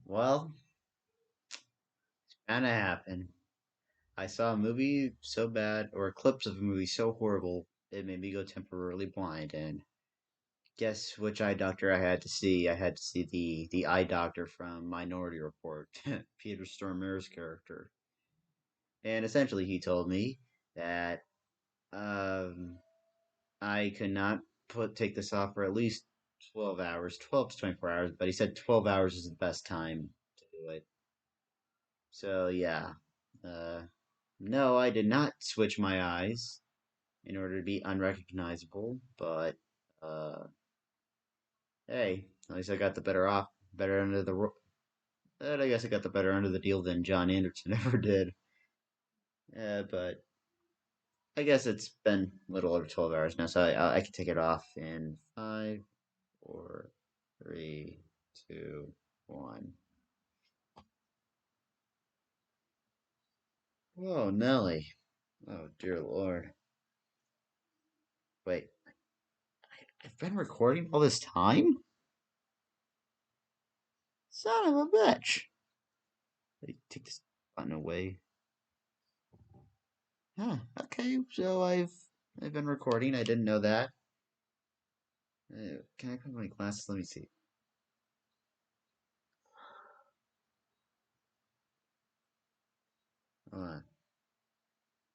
Well, kinda happened. I saw a movie so bad, or clips of a movie so horrible, it made me go temporarily blind. And guess which eye doctor I had to see? I had to see the eye doctor from Minority Report, Peter Stormare's character. And essentially, he told me that um, I could not take this off for at least 12 hours, 12 to 24 hours. But he said 12 hours is the best time to do it. So yeah. Uh, No, I did not switch my eyes in order to be unrecognizable, but hey, at least I got the better end of I guess I got the better end of the deal than John Anderson ever did. But I guess it's been a little over 12 hours now, so I can take it off in five, four, three, two, one. Whoa, Nelly! Oh dear Lord! Wait, I've been recording all this time? Son of a bitch! Take this button away. Huh. Okay. So I've been recording. I didn't know that. Can I put my glasses? Let me see. Uh,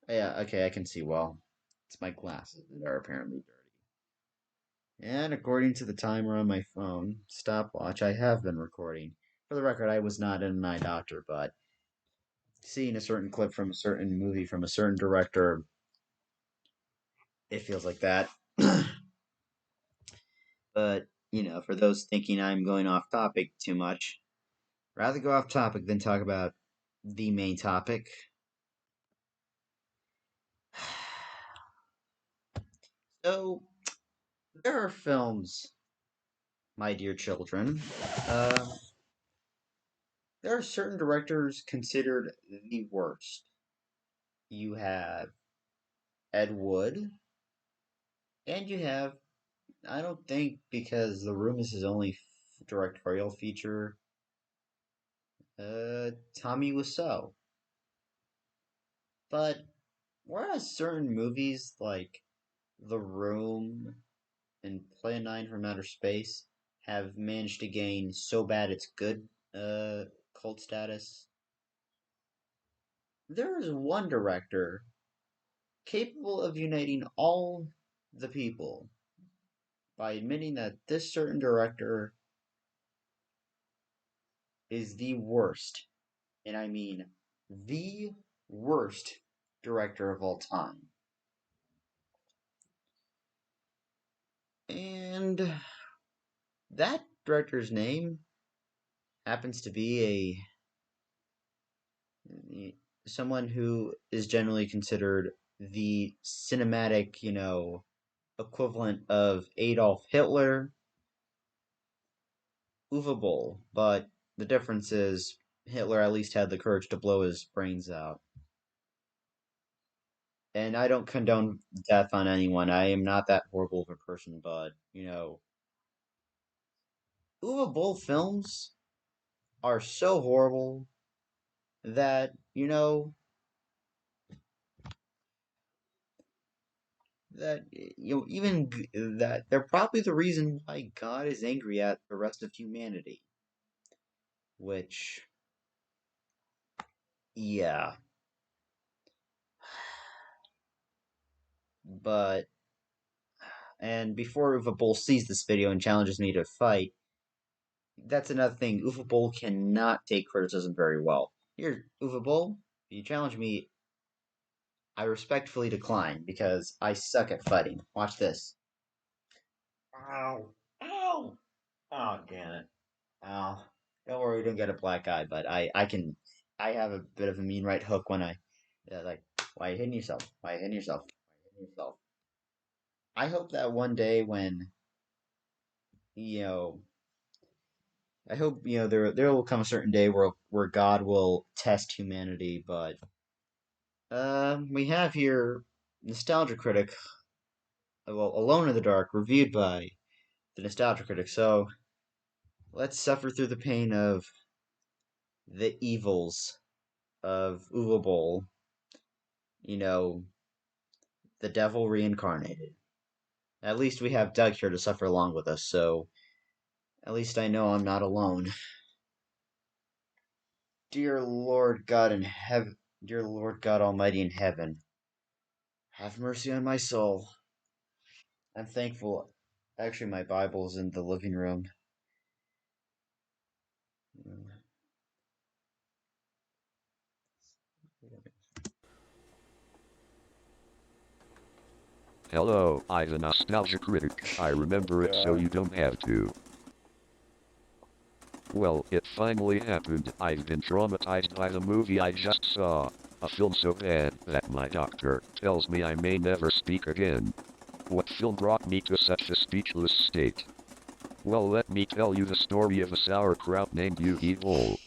yeah. Okay. I can see well. It's my glasses that are apparently dirty. And according to the timer on my phone stopwatch, I have been recording. For the record, I was not an eye doctor, but seeing a certain clip from a certain movie from a certain director, it feels like that. But for those thinking I'm going off topic too much, rather go off topic than talk about the main topic. So, there are films, my dear children. Uh, there are certain directors considered the worst. You have Ed Wood, and you have, I don't think because The Room is his only directorial feature, Tommy Wiseau. But whereas certain movies like The Room and Plan 9 from Outer Space have managed to gain so bad it's good cult status, there is one director capable of uniting all the people by admitting that this certain director is the worst, and I mean the worst director of all time. And that director's name happens to be someone who is generally considered the cinematic, equivalent of Adolf Hitler, Uwe Boll. But the difference is Hitler at least had the courage to blow his brains out. And I don't condone death on anyone. I am not that horrible of a person, but Uwe Boll films are so horrible that even that they're probably the reason why God is angry at the rest of humanity. Which, yeah, but and before Uwe Boll sees this video and challenges me to fight, that's another thing. Uwe Boll cannot take criticism very well. Here, Uwe Boll, if you challenge me, I respectfully decline because I suck at fighting. Watch this. Ow! Ow! Oh, damn it. Ow. Don't worry, we don't get a black eye, but I can. I have a bit of a mean right hook when like, why are you hitting yourself? Why are you hitting yourself? Why are you hitting yourself? I hope that one day when, you know, I hope there will come a certain day where God will test humanity. But we have here Nostalgia Critic, well, Alone in the Dark, reviewed by the Nostalgia Critic. So let's suffer through the pain of the evils of Uwe Boll, you know, the devil reincarnated. At least we have Doug here to suffer along with us, so at least I know I'm not alone. Dear Lord God in heaven, dear Lord God Almighty in heaven, have mercy on my soul. I'm thankful. Actually, my Bible's in the living room. Hello, I'm the Nostalgia Critic. I remember it so you don't have to. Well, it finally happened. I've been traumatized by the movie I just saw. A film so bad that my doctor tells me I may never speak again. What film brought me to such a speechless state? Well, let me tell you the story of a sauerkraut named Uwe Boll.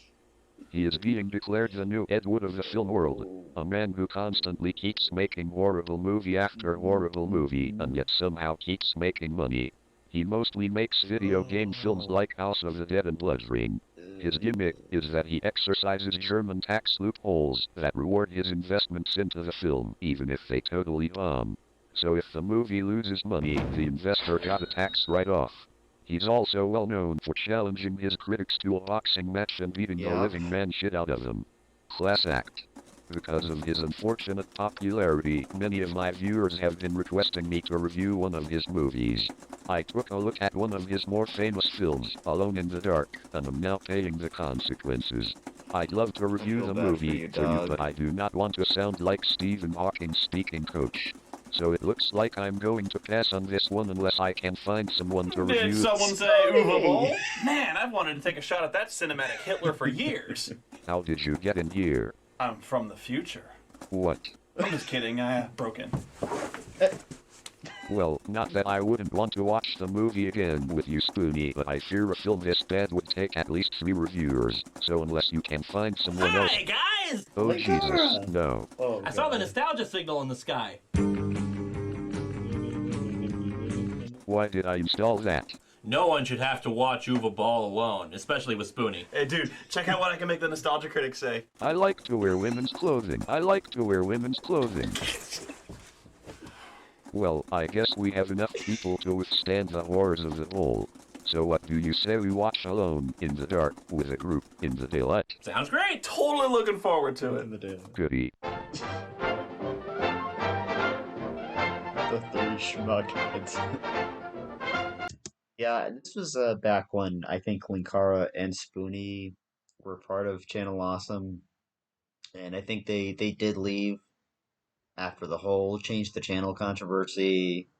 He is being declared the new Ed Wood of the film world, a man who constantly keeps making horrible movie after horrible movie and yet somehow keeps making money. He mostly makes video game films like House of the Dead and Blood Ring. His gimmick is that he exercises German tax loopholes that reward his investments into the film, even if they totally bomb. So if the movie loses money, the investor got a tax write-off. He's also well known for challenging his critics to a boxing match and beating the living man shit out of them. Class act. Because of his unfortunate popularity, many of my viewers have been requesting me to review one of his movies. I took a look at one of his more famous films, Alone in the Dark, and am now paying the consequences. I'd love to review the movie for you, but I do not want to sound like Stephen Hawking speaking coach. So it looks like I'm going to pass on this one unless I can find someone to review. Did someone say Uwe Boll? Man, I've wanted to take a shot at that cinematic Hitler for years. How did you get in here? I'm from the future. What? I'm just kidding, I broke in. Well, not that I wouldn't want to watch the movie again with you, Spoonie, but I fear a film this bad would take at least 3 reviewers, so unless you can find someone else... Hi, guys! Oh, Jesus, no. Oh, I saw the nostalgia signal in the sky. Why did I install that? No one should have to watch Uwe Boll alone, especially with Spoonie. Hey, dude, check out what I can make the Nostalgia Critic say. I like to wear women's clothing. I like to wear women's clothing. Well, I guess we have enough people to withstand the horrors of the Boll. So what do you say we watch Alone in the Dark with a group in the daylight? Sounds great! Totally looking forward to it. Goody. The 3 schmuckheads. Yeah, this was back when I think Linkara and Spoonie were part of Channel Awesome, and I think they did leave after the whole change the channel controversy,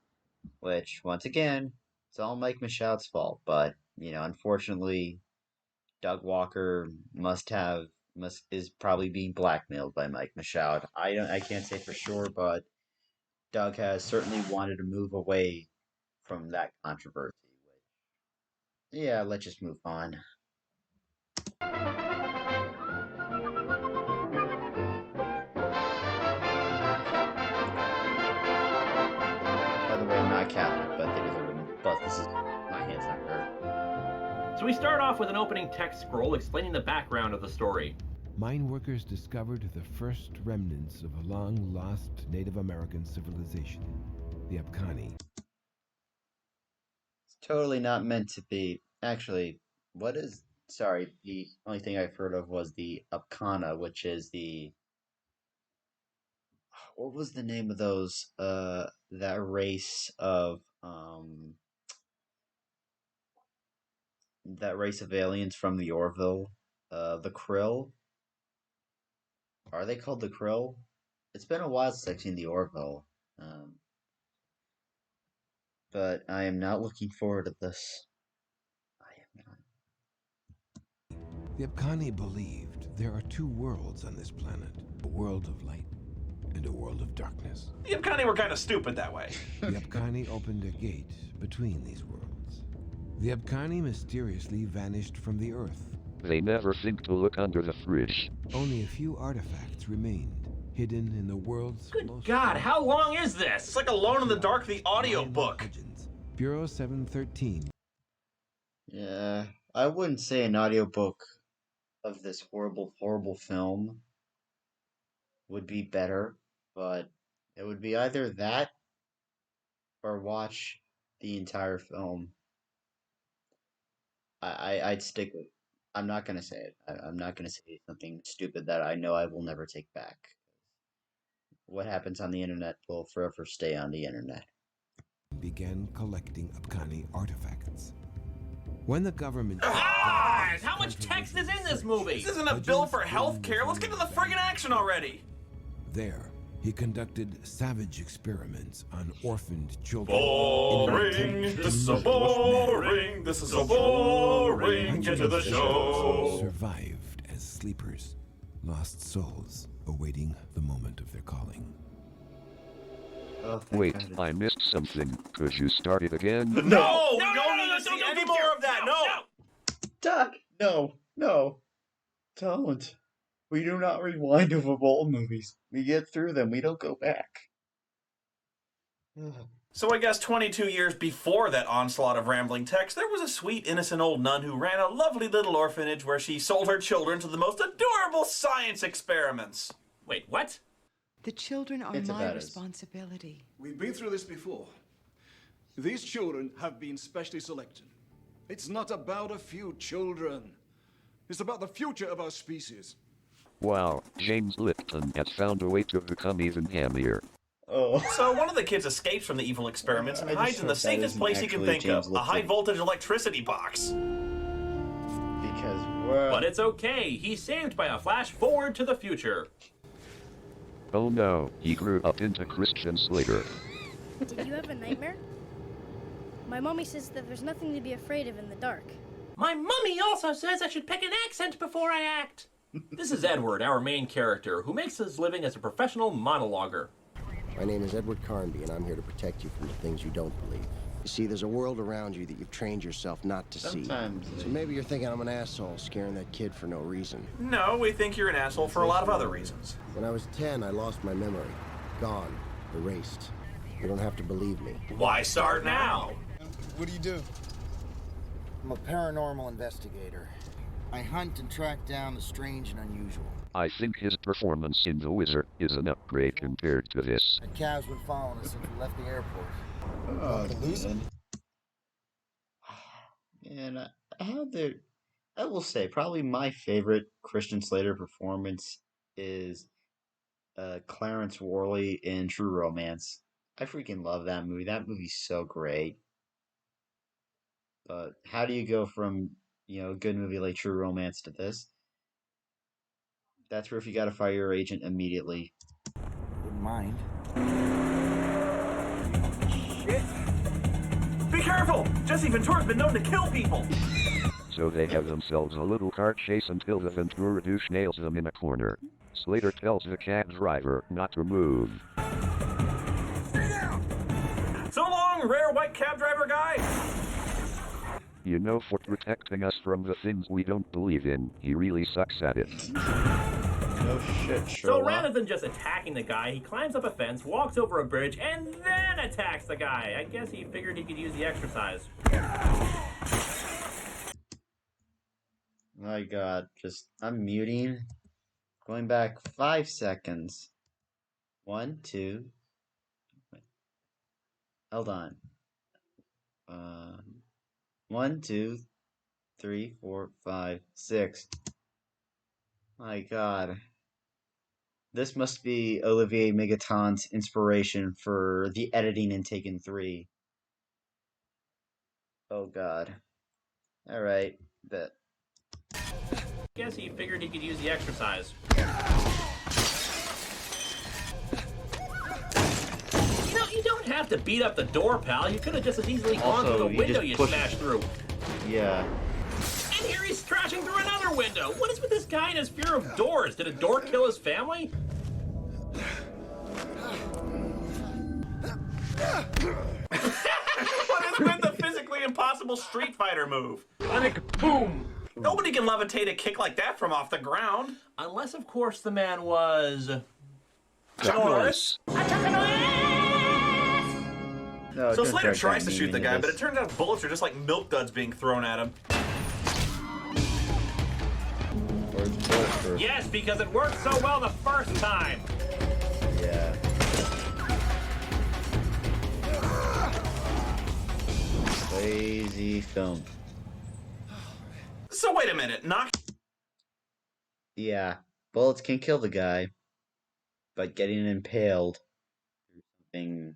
which once again it's all Mike Michaud's fault. But unfortunately, Doug Walker is probably being blackmailed by Mike Michaud. I can't say for sure, but Doug has certainly wanted to move away from that controversy. Yeah, let's just move on. By the way, I'm not Catholic, but this is my hand's not hurt. So we start off with an opening text scroll explaining the background of the story. Mine workers discovered the first remnants of a long-lost Native American civilization, the Abkhani. It's totally not meant to be. Actually, sorry, the only thing I've heard of was the Abkhana, which is what was the name of those, that race of aliens from the Orville? The Krill? Are they called the Krill? It's been a while since I've seen the Orville. But I am not looking forward to this. I am not. The Abkhani believed there are 2 worlds on this planet, a world of light and a world of darkness. The Abkhani were kind of stupid that way. The Abkhani opened a gate between these worlds. The Abkhani mysteriously vanished from the Earth. They never think to look under the fridge. Only a few artifacts remained, hidden in the world's Good most... God, how long is this? It's like Alone in the Dark, the audiobook. Legends. Bureau 713. Yeah, I wouldn't say an audiobook of this horrible, horrible film would be better, but it would be either that or watch the entire film. I'd stick with. I'm not gonna say it. I'm not gonna say something stupid that I know I will never take back. What happens on the internet will forever stay on the internet. Began collecting Afghani artifacts. When the government... Guys, how much text is in this movie? This isn't a bill for health care. Let's get to the friggin' action already. There, he conducted savage experiments on orphaned children. Boring. This is so boring. This is so boring. Get to the show. Survived as sleepers, lost souls awaiting the moment of their calling. Oh, thank Wait, God. I missed something. Could you start it again? No, we don't need to see any more of that. No. Doc, no, don't. We do not rewind over old movies. We get through them. We don't go back. So I guess 22 years before that onslaught of rambling text, there was a sweet, innocent old nun who ran a lovely little orphanage where she sold her children to the most adorable science experiments. Wait, what? The children are It's my about us. responsibility. We've been through this before. These children have been specially selected. It's not about a few children. It's about the future of our species. Wow, James Lipton has found a way to become even hammier. Oh. So one of the kids escapes from the evil experiments and I just hides in the hope that safest isn't place he can actually think James of, a high Lipton. voltage electricity box. Because we're... But it's okay. He's saved by a flash forward to the future. Oh no, he grew up into Christian Slater. Did you have a nightmare? My mommy says that there's nothing to be afraid of in the dark. My mummy also says I should pick an accent before I act. This is Edward, our main character, who makes his living as a professional monologuer. My name is Edward Carnby, and I'm here to protect you from the things you don't believe. You see, there's a world around you that you've trained yourself not to Sometimes see. So maybe you're thinking I'm an asshole scaring that kid for no reason. No, we think you're an asshole for a lot of other reasons. When I was 10, I lost my memory. Gone. Erased. You don't have to believe me. Why start now? What do you do? I'm a paranormal investigator. I hunt and track down the strange and unusual. I think his performance in The Wizard is an upgrade compared to this. That cab's been following us since we left the airport. Oh, losing? man. I will say, probably my favorite Christian Slater performance is Clarence Worley in True Romance. I freaking love that movie. That movie's so great. But how do you go from, a good movie like True Romance to this? That's where if you gotta fire your agent immediately. Wouldn't mind. Be careful! Jesse Ventura's been known to kill people! So they have themselves a little car chase until the Ventura douche nails them in a corner. Slater tells the cab driver not to move. So long, rare white cab driver guy! You know, for protecting us from the things we don't believe in, he really sucks at it. No shit, So Sherlock. rather than just attacking the guy, he climbs up a fence, walks over a bridge, and then attacks the guy. I guess he figured he could use the exercise. My God, I'm muting. Going back 5 seconds. 1, 2. Hold on. 1, 2, 3, 4, 5, 6. My God. This must be Olivier Megaton's inspiration for the editing in Taken 3. Oh God. Alright, bet. Guess he figured he could use the exercise. You don't have to beat up the door, pal. You could have just as easily gone Also, through the you window just you push- smashed through. Yeah. And here he's crashing through another window. What is with this guy and his fear of doors? Did a door kill his family? What is with the physically impossible Street Fighter move? Sonic boom! Nobody can levitate a kick like that from off the ground. Unless, of course, the man was... Chuck Norris? No, So don't Slater drag tries that to meme shoot the into guy, but this. it turns out bullets are just like milk duds being thrown at him. Or Yes, because it worked so well the first time. Yeah. Lazy film. So wait a minute, knock. Yeah, bullets can kill the guy, but getting impaled through something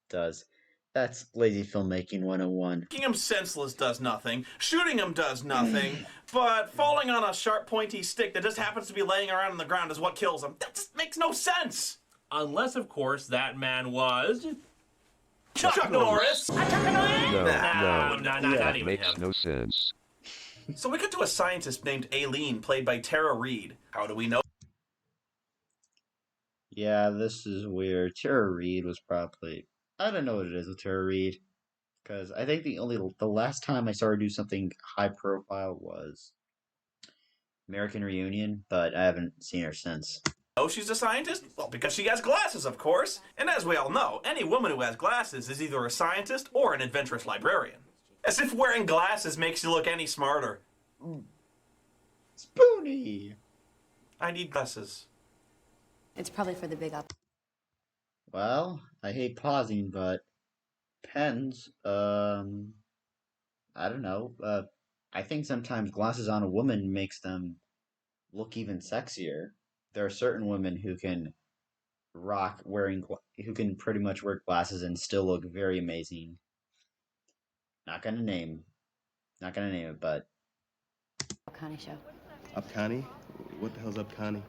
does. That's lazy filmmaking 101. Making him senseless does nothing. Shooting him does nothing. But falling on a sharp, pointy stick that just happens to be laying around on the ground is what kills him. That just makes no sense. Unless, of course, that man was... Chuck Norris! No, No, not that even makes him. no sense. So we cut to a scientist named Aileen, played by Tara Reid. How do we know? Yeah, this is weird. Tara Reid was probably. I don't know what it is with Tara Reid. Because I think the last time I saw her do something high profile was American Reunion, but I haven't seen her since. Oh, she's a scientist? Well, because she has glasses, of course. And as we all know, any woman who has glasses is either a scientist or an adventurous librarian. As if wearing glasses makes you look any smarter. Spoony! I need glasses. It's probably for the big up. Well, I hate pausing, but pens, I don't know. I think sometimes glasses on a woman makes them look even sexier. There are certain women who can who can pretty much wear glasses and still look very amazing. Not gonna name it, but Connie show. Upconnie? What the hell's Upconnie?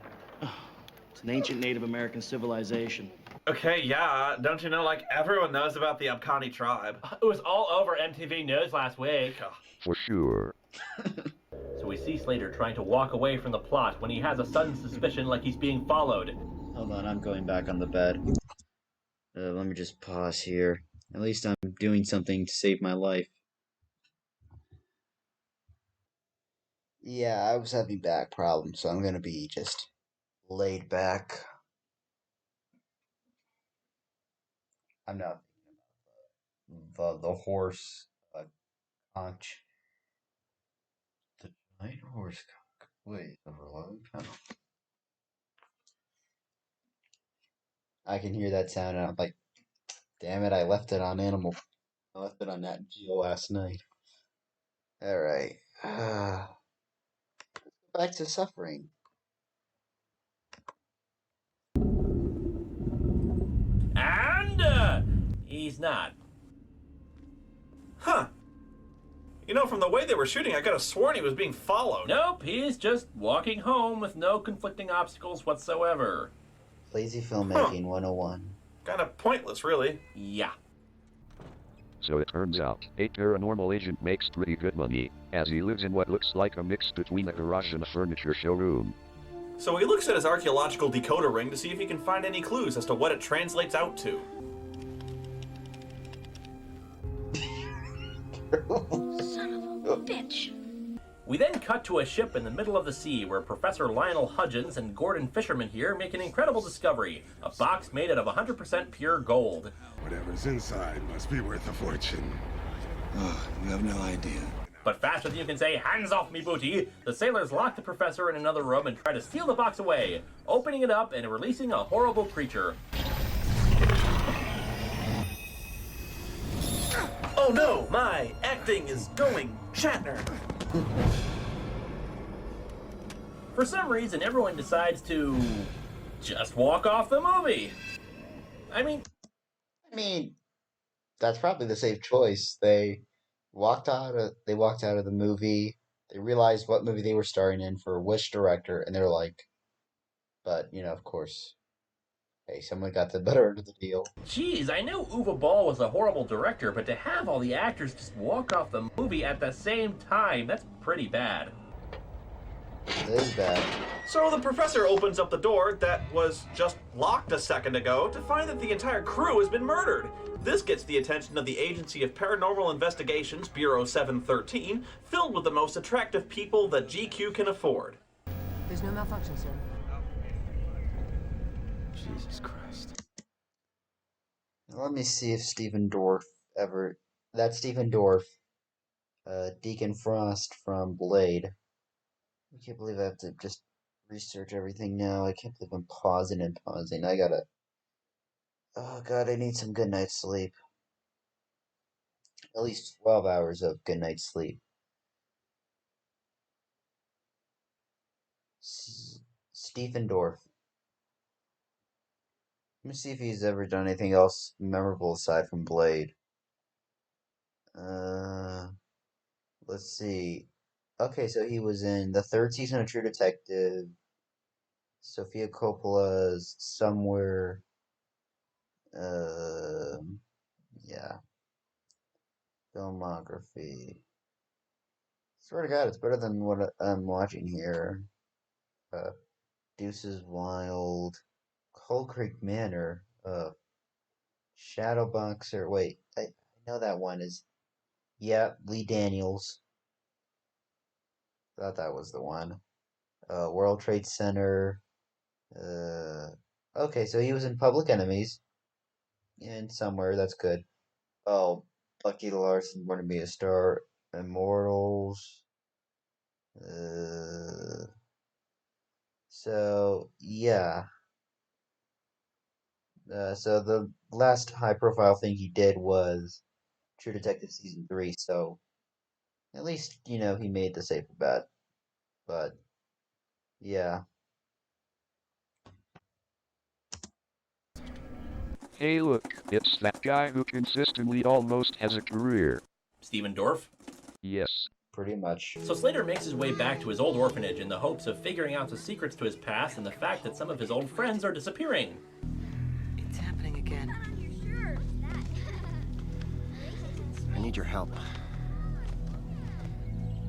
It's an ancient Native American civilization. Okay, yeah, don't you know, like, everyone knows about the Abkhani tribe. It was all over MTV News last week. For sure. So we see Slater trying to walk away from the plot when he has a sudden suspicion like he's being followed. hold on, I'm going back on the bed. Let me just pause here. At least I'm doing something to save my life. Yeah, I was having back problems, so I'm gonna be just laid back. I'm not the horse conch. The giant horse conch. Wait, overload panel. I can hear that sound, and I'm like, damn it! I left it on Animal. I left it on Nat Geo last night. All right. Back to suffering. And, he's not. Huh. You know, from the way they were shooting, I could have sworn he was being followed. Nope, he's just walking home with no conflicting obstacles whatsoever. Lazy filmmaking 101. Kind of pointless, really. Yeah. So it turns out, a paranormal agent makes pretty good money, as he lives in what looks like a mix between a garage and a furniture showroom. So he looks at his archaeological decoder ring to see if he can find any clues as to what it translates out to. Son of a bitch. We then cut to a ship in the middle of the sea where Professor Lionel Hudgens and Gordon Fisherman here make an incredible discovery. A box made out of 100% pure gold. Whatever's inside must be worth a fortune. Oh, you have no idea. But faster than you can say, hands off me booty, the sailors lock the professor in another room and try to steal the box away, opening it up and releasing a horrible creature. Oh no, my acting is going Shatner. For some reason, everyone decides to just walk off the movie. I mean, that's probably the safe choice. They walked out of the movie. They realized what movie they were starring in for which director, and they're like, but of course, hey, someone got the better end of the deal. geez, I knew Uwe Ball was a horrible director, but to have all the actors just walk off the movie at the same time, that's pretty bad. It is bad. So the professor opens up the door that was just locked a second ago to find that the entire crew has been murdered. This gets the attention of the Agency of Paranormal Investigations, Bureau 713, filled with the most attractive people that GQ can afford. There's no malfunction, sir. Jesus Christ. Let me see if Stephen Dorff ever. That's Stephen Dorff, Deacon Frost from Blade. I can't believe I have to just research everything now. I can't believe I'm pausing and pausing. I gotta. Oh god, I need some good night's sleep. At least 12 hours of good night's sleep. Stephen Dorff. Let me see if he's ever done anything else memorable aside from Blade. Uh, let's see. Okay, so he was in the third season of True Detective, Sofia Coppola's Somewhere. Yeah, filmography. Swear to God, it's better than what I'm watching here. Uh, Deuces Wild, Cold Creek Manor, Shadowboxer. Wait, I know that one is. Yeah, Lee Daniels. Thought that was the one. World Trade Center. Uh, okay, so he was in Public Enemies and Somewhere. That's good. Oh, Bucky Larson, Born to Be a Star, Immortals. Uh, so yeah. So the last high-profile thing he did was True Detective season 3. So at least he made the safer bet. But yeah. Hey look, it's that guy who consistently almost has a career. Stephen Dorff? Yes. Pretty much. So Slater makes his way back to his old orphanage in the hopes of figuring out the secrets to his past and the fact that some of his old friends are disappearing. It's happening again. I need your help.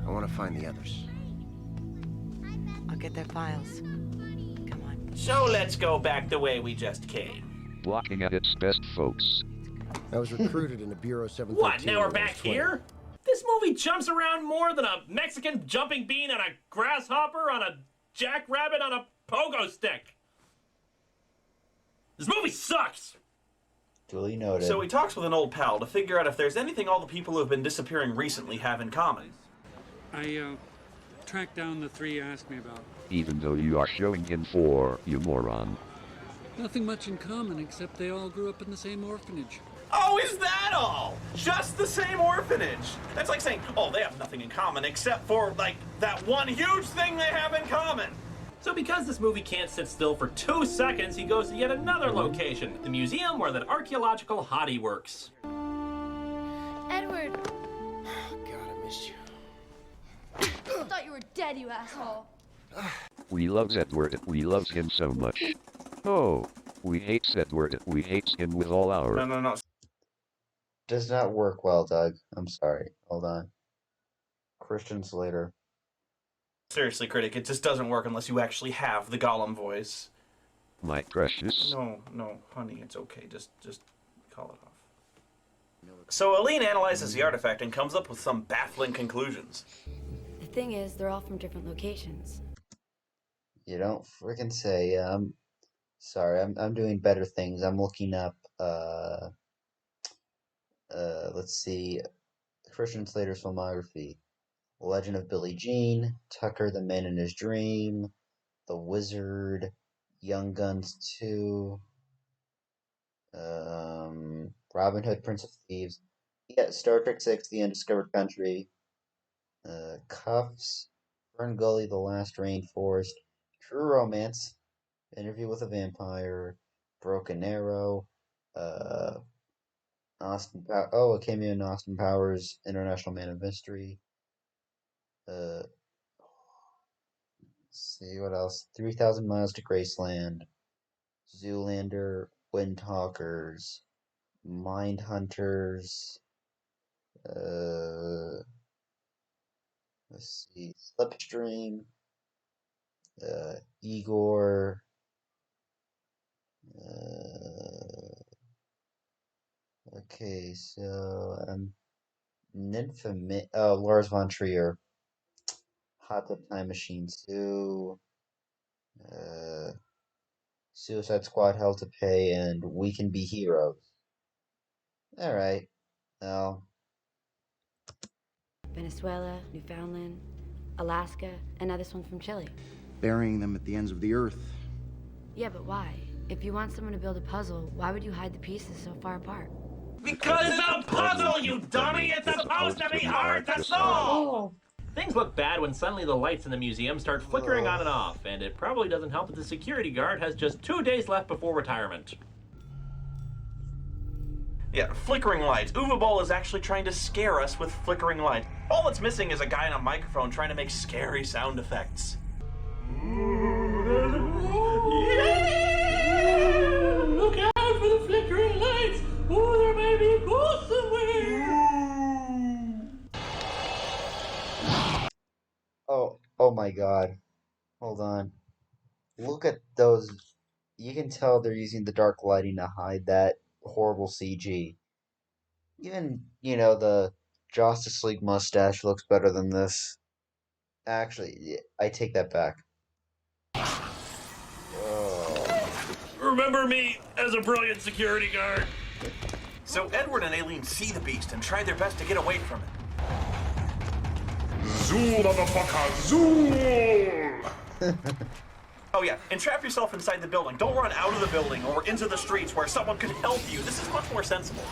I want to find the others. I'll get their files. Come on. So let's go back the way we just came. Blocking at its best, folks. I was recruited into Bureau 713. What, now we're when I was back 20. here? This movie jumps around more than a Mexican jumping bean on a grasshopper on a jackrabbit on a pogo stick. This movie sucks! Duly noted. So he talks with an old pal to figure out if there's anything all the people who have been disappearing recently have in common. I tracked down the 3 you asked me about. Even though you are showing in 4, you moron. Nothing much in common except they all grew up in the same orphanage. Oh, is that all? Just the same orphanage? That's like saying, oh, they have nothing in common except for, like, that one huge thing they have in common. So because this movie can't sit still for 2 seconds, he goes to yet another location, the museum where that archaeological hottie works. Edward, God, I missed you. I thought you were dead, you asshole. We loves Edward, we loves him so much. Oh, we hates Edward, we hates him with all our... No. Does not work well, Doug. I'm sorry. Hold on. Christian Slater. Seriously, Critic, it just doesn't work unless you actually have the Gollum voice. My precious. No, honey, it's okay. Just call it off. So Aline analyzes the artifact and comes up with some baffling conclusions. The thing is, they're all from different locations. You don't freaking say. Sorry, I'm doing better things. I'm looking up. Let's see. Christian Slater's filmography: Legend of Billie Jean, Tucker the Man in His Dream, The Wizard, Young Guns 2, Robin Hood, Prince of Thieves, yeah, Star Trek 6, The Undiscovered Country, Cuffs, Fern Gully, The Last Rainforest, True Romance, Interview with a Vampire, Broken Arrow, a cameo in Austin Powers, International Man of Mystery, let's see what else, 3,000 Miles to Graceland, Zoolander, Windtalkers, Mindhunters, let's see, Slipstream, Igor, okay, so, Lars von Trier, Hot Tub Time Machine 2, Suicide Squad, Hell to Pay, and We Can Be Heroes. Alright, well, Venezuela, Newfoundland, Alaska, and now this one from Chile. burying them at the ends of the earth. Yeah, but why? If you want someone to build a puzzle, why would you hide the pieces so far apart? Because it's a puzzle, you dummy! It's supposed to be hard to solve! Things look bad when suddenly the lights in the museum start flickering on and off, and it probably doesn't help that the security guard has just 2 days left before retirement. Yeah, flickering lights. Uwe Boll is actually trying to scare us with flickering lights. All it's missing is a guy on a microphone trying to make scary sound effects. Look out for the flickering lights! Oh, there may be a ghost somewhere! Oh my god. Hold on. Look at those. You can tell they're using the dark lighting to hide that horrible CG. Even, the Justice League mustache looks better than this. Actually, I take that back. Remember me as a brilliant security guard. So Edward and Aileen see the beast and try their best to get away from it. Zool, motherfucker, zool! Oh yeah, and trap yourself inside the building. Don't run out of the building or into the streets where someone could help you. This is much more sensible.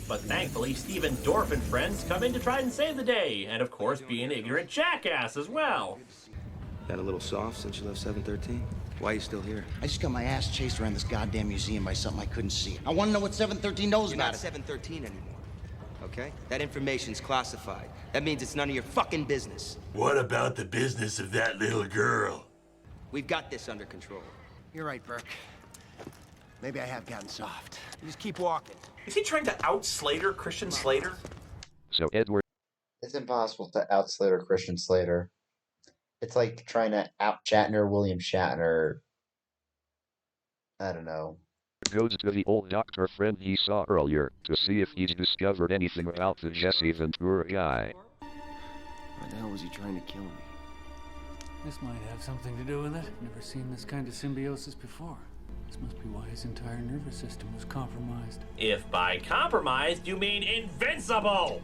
But thankfully, Steven Dorff and friends come in to try and save the day, and of course be an ignorant jackass as well. Got a little soft since you left 713? Why are you still here? I just got my ass chased around this goddamn museum by something I couldn't see. I want to know what 713 knows You're about not it. 713 anymore, okay? That information's classified. That means it's none of your fucking business. What about the business of that little girl? We've got this under control. You're right, Burke. Maybe I have gotten soft. You just keep walking. Is he trying to out Slater, Christian Slater? So Edward... It's impossible to out Slater Christian Slater. It's like trying to out Shatner William Shatner. I don't know. Goes to the old doctor friend he saw earlier to see if he's discovered anything about the Jesse Ventura guy. Why the hell was he trying to kill me? This might have something to do with it. Never seen this kind of symbiosis before. This must be why his entire nervous system was compromised. If by compromised you mean invincible!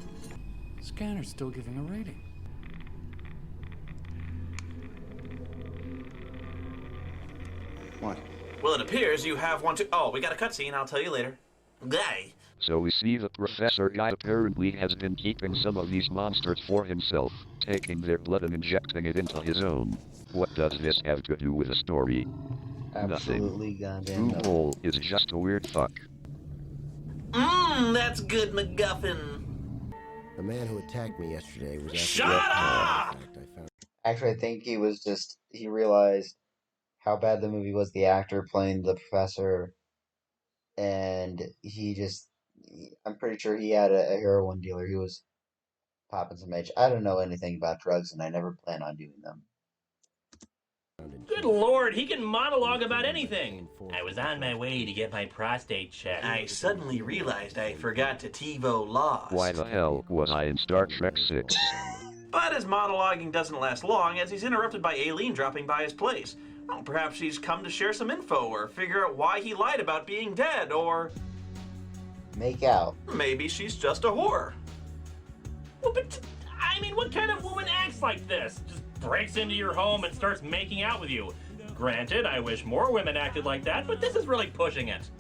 Scanner's still giving a rating. What? Well, it appears you have one too. Oh, we got a cutscene. I'll tell you later. Guy. So we see the Professor guy apparently has been keeping some of these monsters for himself, taking their blood and injecting it into his own. What does this have to do with the story? Absolutely goddamn Uwe Boll is just a weird fuck. That's good, MacGuffin. The man who attacked me yesterday was... Shut up! Actually, I think he realized how bad the movie was, the actor playing the professor, and I'm pretty sure he had a heroin dealer. He was popping some H. I don't know anything about drugs, and I never plan on doing them. Good lord, he can monologue about anything. I was on my way to get my prostate checked. I suddenly realized I forgot to TiVo Lost. Why the hell was I in Star Trek 6? But his monologuing doesn't last long, as he's interrupted by Aileen dropping by his place. Well, perhaps she's come to share some info, or figure out why he lied about being dead, or... make out. Maybe she's just a whore. Well, but, I mean, what kind of woman acts like this? Just breaks into your home and starts making out with you. Granted, I wish more women acted like that, but this is really pushing it.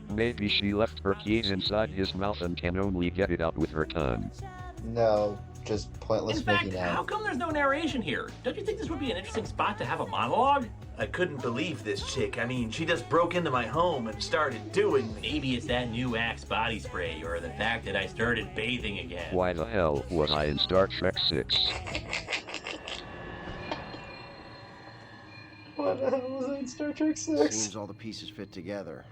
Maybe she left her keys inside his mouth and can only get it out with her tongue. No, just pointless In fact, making out. how come there's no narration here? Don't you think this would be an interesting spot to have a monologue? I couldn't believe this chick. I mean, she just broke into my home and started doing... Maybe it's that new Axe body spray, or the fact that I started bathing again. Why the hell was I in Star Trek 6? What the hell was I in Star Trek 6? Seems all the pieces fit together.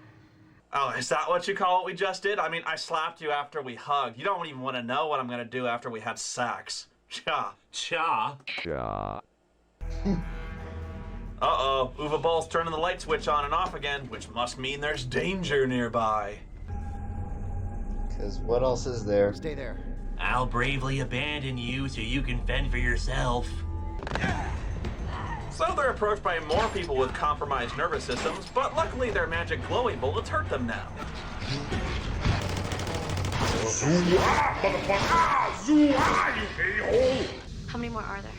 Oh, is that what you call what we just did? I mean, I slapped you after we hugged. You don't even want to know what I'm going to do after we had sex. Cha. Cha. Cha. Uh-oh, Uwe Boll's turning the light switch on and off again, which must mean there's danger nearby. Because what else is there? Stay there. I'll bravely abandon you so you can fend for yourself. So they're approached by more people with compromised nervous systems, but luckily their magic glowy bullets hurt them now. Zoo-ah, motherfucker! Zoo-ah, you a-hole! How many more are there?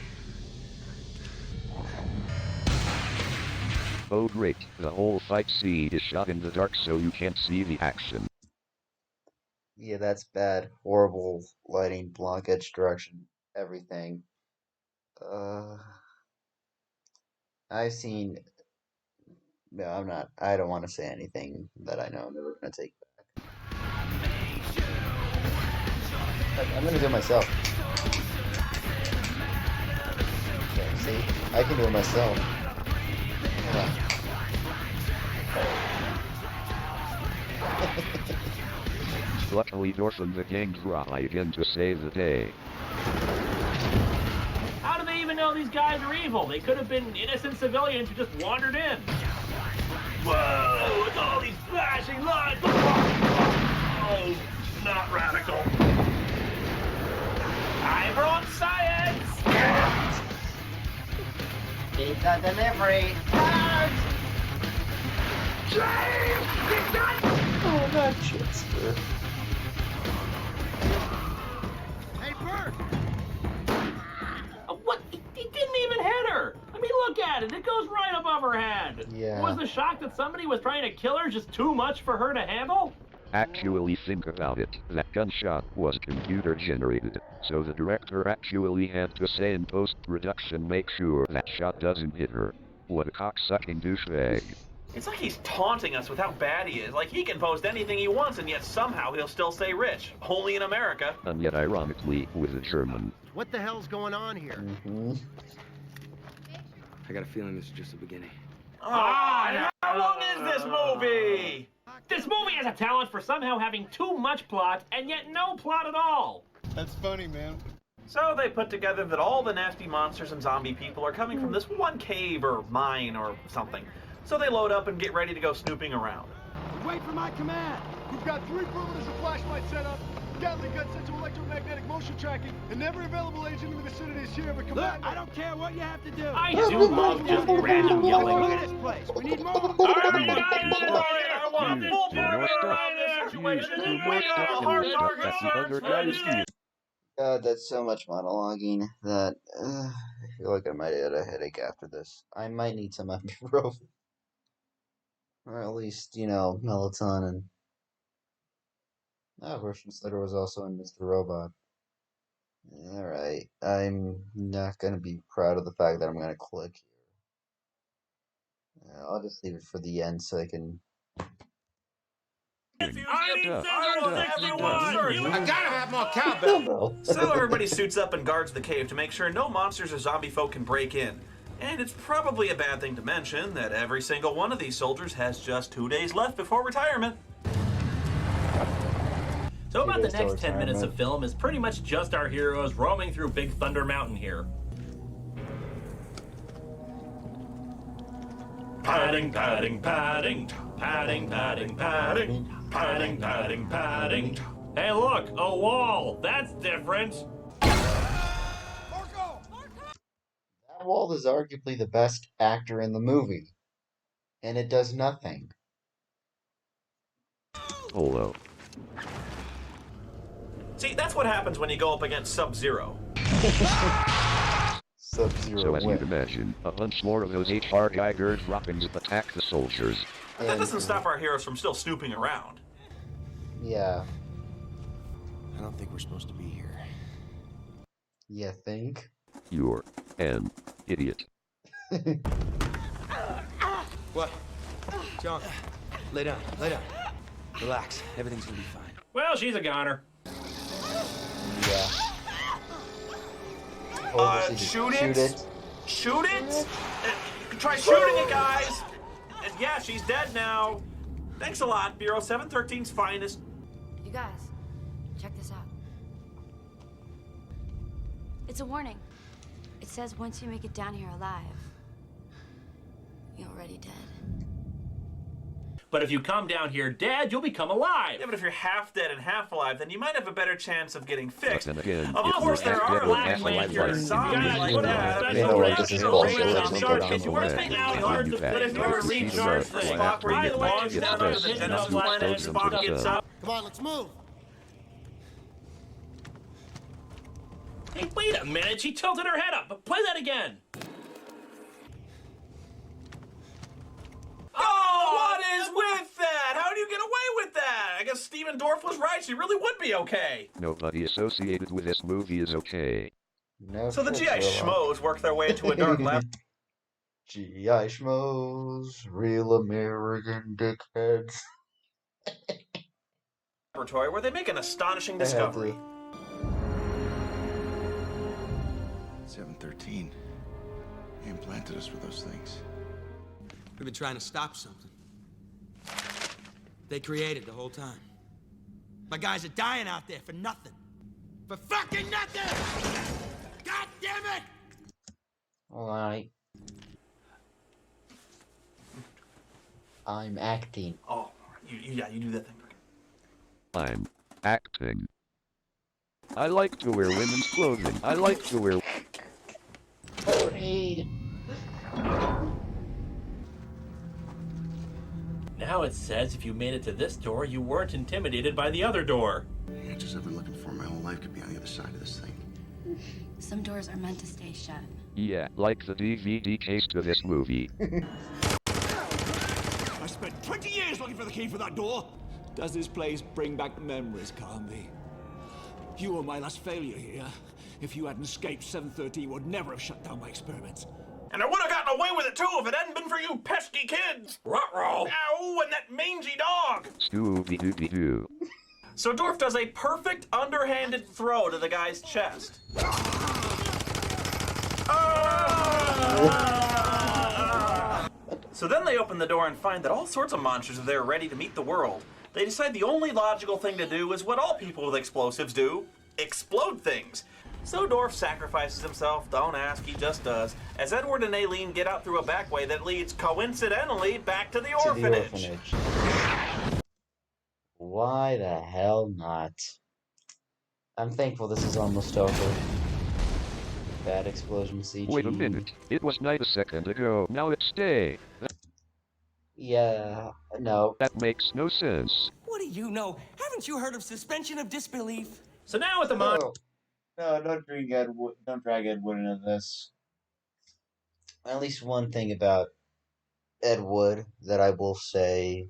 Oh great, the whole fight scene is shot in the dark so you can't see the action. Yeah, that's bad. Horrible lighting, block edge direction, everything. Uh, I've seen. No, I'm not. I don't want to say anything that I know I'm never gonna take back. I'm gonna do it myself. Yeah, see, I can do it myself. Yeah. Luckily Dorfin the gang try again to save the day. How do they even know these guys are evil? They could have been innocent civilians who just wandered in. Whoa, it's all these flashing lights. Oh, not radical. Time for on science. Pizza delivery. Oh, that Chipster. Hey, Bert! What? He didn't even hit her! I mean, look at it. It goes right above her head. Yeah. Was the shock that somebody was trying to kill her just too much for her to handle? Actually think about it, that gunshot was computer generated, so the director actually had to say in post-production make sure that shot doesn't hit her. What a cocksucking douchebag. It's like he's taunting us with how bad he is. Like he can post anything he wants and yet somehow he'll still say rich. Only in America. And yet ironically, with a German. What the hell's going on here? I got a feeling this is just the beginning. How long is this movie? This movie has a talent for somehow having too much plot and yet no plot at all. That's funny, man. So they put together that all the nasty monsters and zombie people are coming from this one cave or mine or something. So they load up and get ready to go snooping around. Wait for my command. We've got 3 perimeters of flashlight set up, Gatling gun set to electromagnetic motion tracking, and every available agent in the vicinity is here. But Look, I don't care what you have to do. I do love just random yelling. Look at this place. We need more. I want a full perimeter around this situation. God, that's so much monologuing that I feel like I might get a headache after this. I might need some ibuprofen. Or at least, melatonin. Russian Slater was also in Mr. Robot. Alright, I'm not going to be proud of the fact that I'm going to click here. I'll just leave it for the end so I can... I gotta have more cowbell. So everybody suits up and guards the cave to make sure no monsters or zombie folk can break in. And it's probably a bad thing to mention that every single one of these soldiers has just 2 days left before retirement. So about the next 10 minutes of film is pretty much just our heroes roaming through Big Thunder Mountain here. Padding, padding, padding, padding, padding, padding, padding, padding, padding. Hey look, a wall! That's different! That Walt is arguably the best actor in the movie. And it does nothing. Hello. See, that's what happens when you go up against Sub-Zero. Sub-Zero So as you'd imagine, a bunch more of those HR Geiger droppings attack the soldiers. But that doesn't stop our heroes from still snooping around. Yeah. I don't think we're supposed to be here. You think? You're an idiot. What? John, lay down, lay down. Relax, everything's gonna be fine. Well, she's a goner. Yeah. Shoot it? Shoot it? Try shooting it, guys! Yeah, she's dead now. Thanks a lot, Bureau 713's finest. You guys, check this out. It's a warning. It says once you make it down here alive, you're already dead. But if you come down here dead, you'll become alive. Yeah, but if you're half dead and half alive, then you might have a better chance of getting fixed. But then again, Of course, there are last cure zombies like that. You know what, this is bullshit. Let's just get on It's with worth it. taking out hard to fit if you were recharged the spot where you belong down on the Nintendo planet and Spock gets up. Come on, let's move. Hey, wait a minute. She tilted her head up. Play that again. even Dorf was right. She really would be okay. Nobody associated with this movie is okay. No So the shit, GI Sherlock. schmoes work their way into a dark lab. GI schmoes, real American dickheads. Laboratory where they make an astonishing I had discovery. 713. They implanted us with those things. We've been trying to stop something. They created the whole time. My guys are dying out there for nothing. For fucking nothing! God damn it! Alright. I'm acting. Oh, you do that thing. I'm acting. I like to wear women's clothing. I like to wear... Now it says if you made it to this door, you weren't intimidated by the other door. The answers I've been looking for my whole life could be on the other side of this thing. Some doors are meant to stay shut. Yeah, like the DVD case to this movie. I spent 20 years looking for the key for that door. Does this place bring back memories, Carnby? You were my last failure here. If you hadn't escaped, 713 would never have shut down my experiments. And I would have gotten away with it too if it hadn't been for you pesky kids. Ruh-roh. Ow, and that mangy dog. Scooby-Dooby-Doo. So Dorf does a perfect underhanded throw to the guy's chest. So then they open the door and find that all sorts of monsters are there ready to meet the world. They decide the only logical thing to do is what all people with explosives do: explode things. So Dorf sacrifices himself, don't ask, he just does, as Edward and Aileen get out through a back way that leads, coincidentally, back to the orphanage. Why the hell not? I'm thankful this is almost over. Bad explosion CG. Wait a minute. It was night a second ago. Now it's day. Yeah, no. That makes no sense. What do you know? Haven't you heard of suspension of disbelief? So now with the No, don't drag Ed Wood into this. At least one thing about Ed Wood that I will say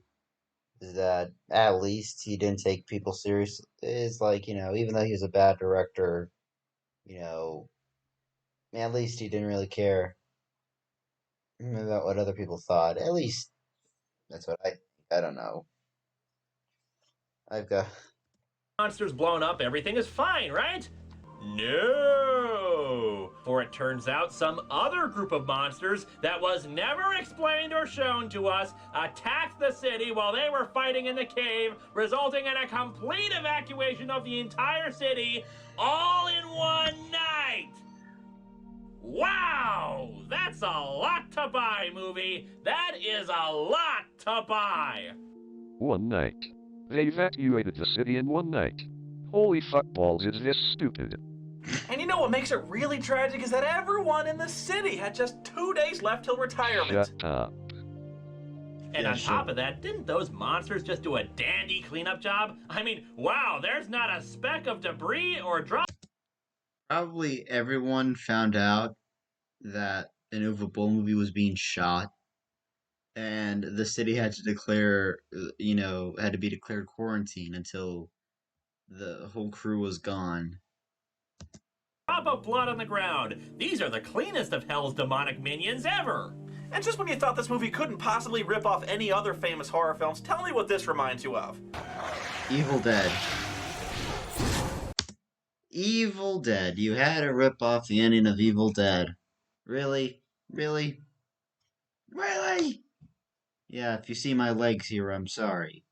is that at least he didn't take people serious. Is like, even though he was a bad director, at least he didn't really care about what other people thought. At least that's what I don't know. I've got monsters blown up, everything is fine, right? No! For it turns out some other group of monsters that was never explained or shown to us attacked the city while they were fighting in the cave, resulting in a complete evacuation of the entire city, all in one night! Wow! That's a lot to buy, movie! That is a lot to buy! One night. They evacuated the city in one night. Holy fuckballs, is this stupid? And you know what makes it really tragic is that everyone in the city had just 2 days left till retirement. Shut up. And on top of that, didn't those monsters just do a dandy cleanup job? I mean, wow, there's not a speck of debris or drop. Probably everyone found out that an Uwe Boll movie was being shot, and the city had to declare, had to be declared quarantine until the whole crew was gone. Drop of blood on the ground. These are the cleanest of Hell's demonic minions ever. And just when you thought this movie couldn't possibly rip off any other famous horror films, tell me what this reminds you of. Evil Dead. Evil Dead. You had to rip off the ending of Evil Dead. Really? Really? Really? Yeah, if you see my legs here, I'm sorry.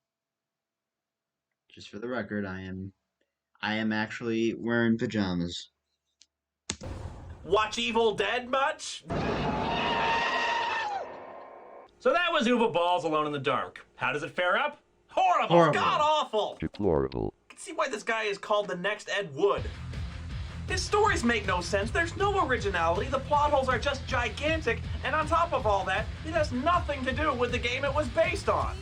Just for the record, I am actually wearing pajamas. Watch Evil Dead much? So that was Uwe Boll's Alone in the Dark. How does it fare up? Horrible! Horrible. God-awful! Deplorable. I can see why this guy is called the next Ed Wood. His stories make no sense, there's no originality, the plot holes are just gigantic, and on top of all that, it has nothing to do with the game it was based on.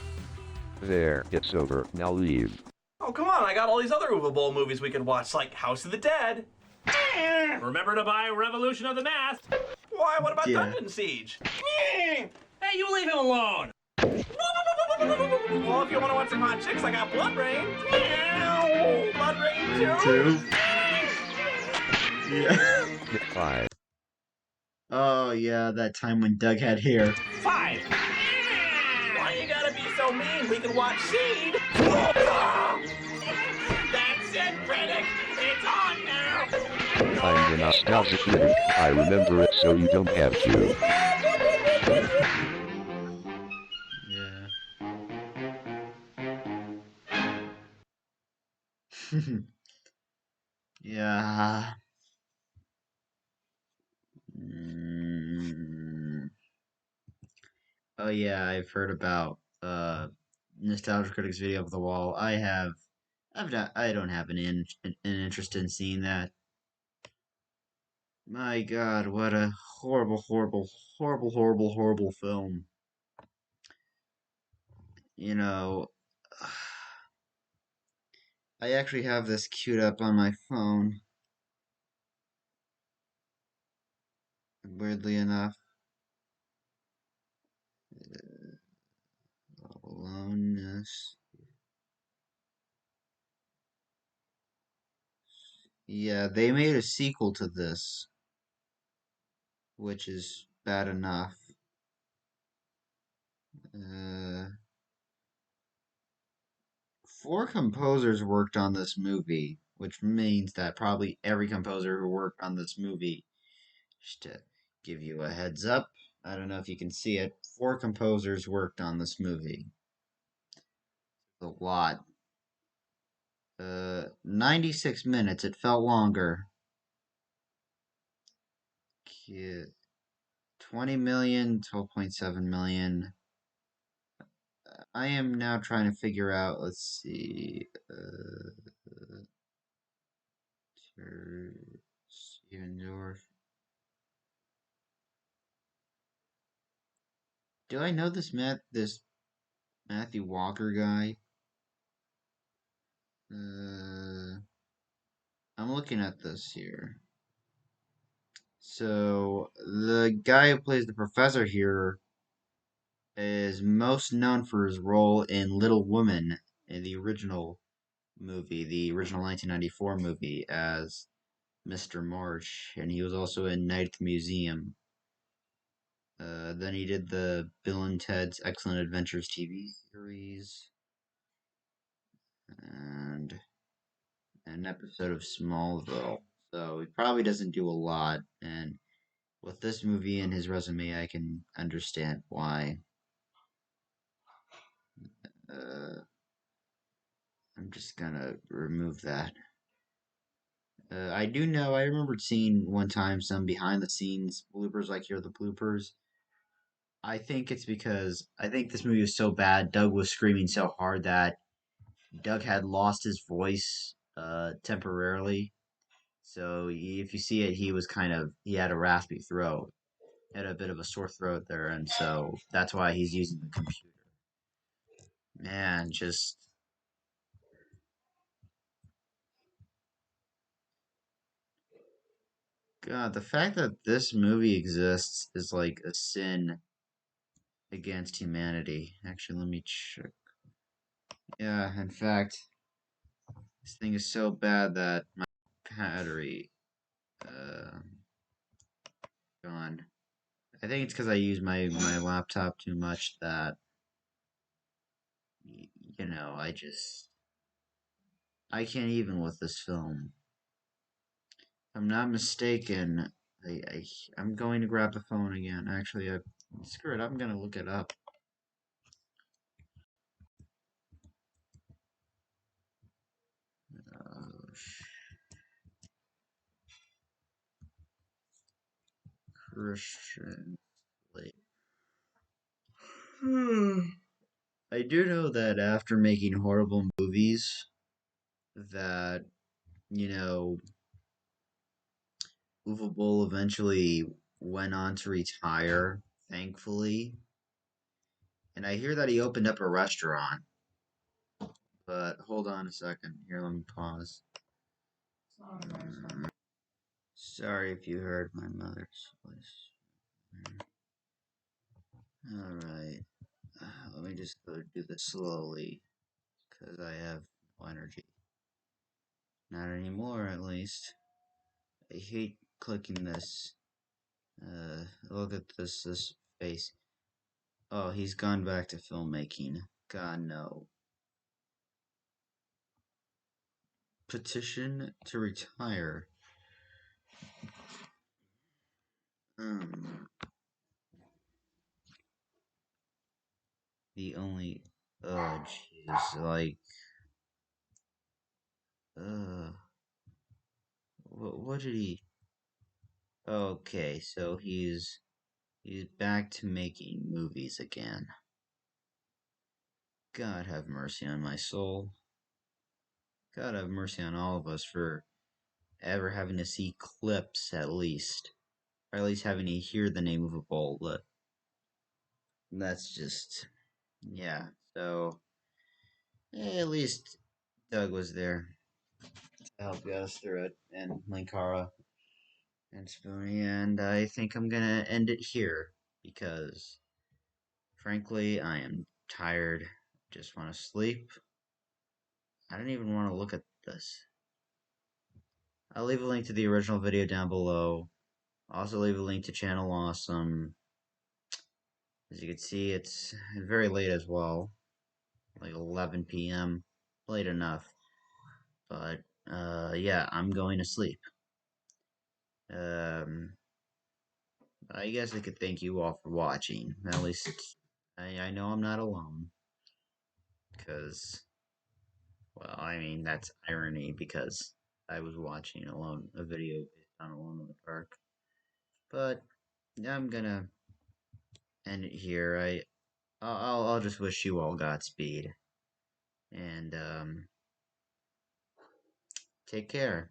There, it's over. Now leave. Oh, come on, I got all these other Uwe Boll movies we could watch, like House of the Dead. Remember to buy Revolution of the Masked. Why, what about Yeah. Dungeon Siege? Hey, you leave him alone! Well, if you want to watch some hot chicks, I got Blood Rain. Blood Rain 2. Yeah. 5. Oh, yeah, that time when Doug had hair. 5. Why you gotta be so mean? We can watch Seed. That's it, Critic. It's on now. I'm the nostalgia critic. I remember it so you don't have to. Yeah. Yeah. Oh yeah, I've heard about Nostalgia Critics video of the wall. I don't have an interest in seeing that. My God, what a horrible, horrible, horrible, horrible, horrible film. You know, I actually have this queued up on my phone. Weirdly enough. Aloneness. Yeah, they made a sequel to this, which is bad enough. Four composers worked on this movie, which means that probably every composer who worked on this movie, just to give you a heads up, I don't know if you can see it, four composers worked on this movie. A lot. 96 minutes, it felt longer. 20 million, 12.7 million. I am now trying to figure out, let's see, Steven Dorff. Do I know this Matthew Walker guy? I'm looking at this here. So the guy who plays the professor here is most known for his role in Little Woman in the original movie, the original 1994 movie, as Mr. March, and he was also in Night at the Museum. Then he did the Bill and Ted's Excellent Adventures TV series, and an episode of Smallville. So he probably doesn't do a lot, and with this movie and his resume, I can understand why. I'm just gonna remove that. I do know, I remembered seeing one time some behind the scenes bloopers, like here are the bloopers. I think it's because I think this movie was so bad, Doug was screaming so hard that Doug had lost his voice temporarily. So if you see it, he had a raspy throat, had a bit of a sore throat there, and so that's why he's using the computer. Man, just God, the fact that this movie exists is like a sin against humanity. Actually, let me check. Yeah, in fact, this thing is so bad that my battery gone. I think it's because I use my laptop too much that I can't even with this film. If I'm not mistaken, I'm going to grab the phone again. Actually, screw it. I'm gonna look it up. Christian. I do know that after making horrible movies, that you know, Uwe Boll eventually went on to retire, thankfully. And I hear that he opened up a restaurant. But hold on a second. Here, let me pause. Sorry if you heard my mother's voice. Alright. Let me just go do this slowly, because I have no energy. Not anymore, at least. I hate clicking this. Look at this face. Oh, he's gone back to filmmaking. God, no. Petition to retire. The only, oh jeez, like, what did he? Okay, so he's back to making movies again. God have mercy on my soul. God have mercy on all of us for ever having to see clips, at least, or at least having to hear the name of a bowl. That's just, yeah. So at least Doug was there to help get us through it, and Linkara and Spoonie, and I think I'm gonna end it here because, frankly, I am tired. Just want to sleep. I don't even want to look at this. I'll leave a link to the original video down below. I'll also leave a link to Channel Awesome. As you can see, it's very late as well, like 11 p.m. Late enough. But yeah, I'm going to sleep. I guess I could thank you all for watching. At least I know I'm not alone. Because, well, I mean, that's irony because I was watching a video based on Alone in the Park. But I'm gonna end it here. I'll just wish you all Godspeed. And, take care.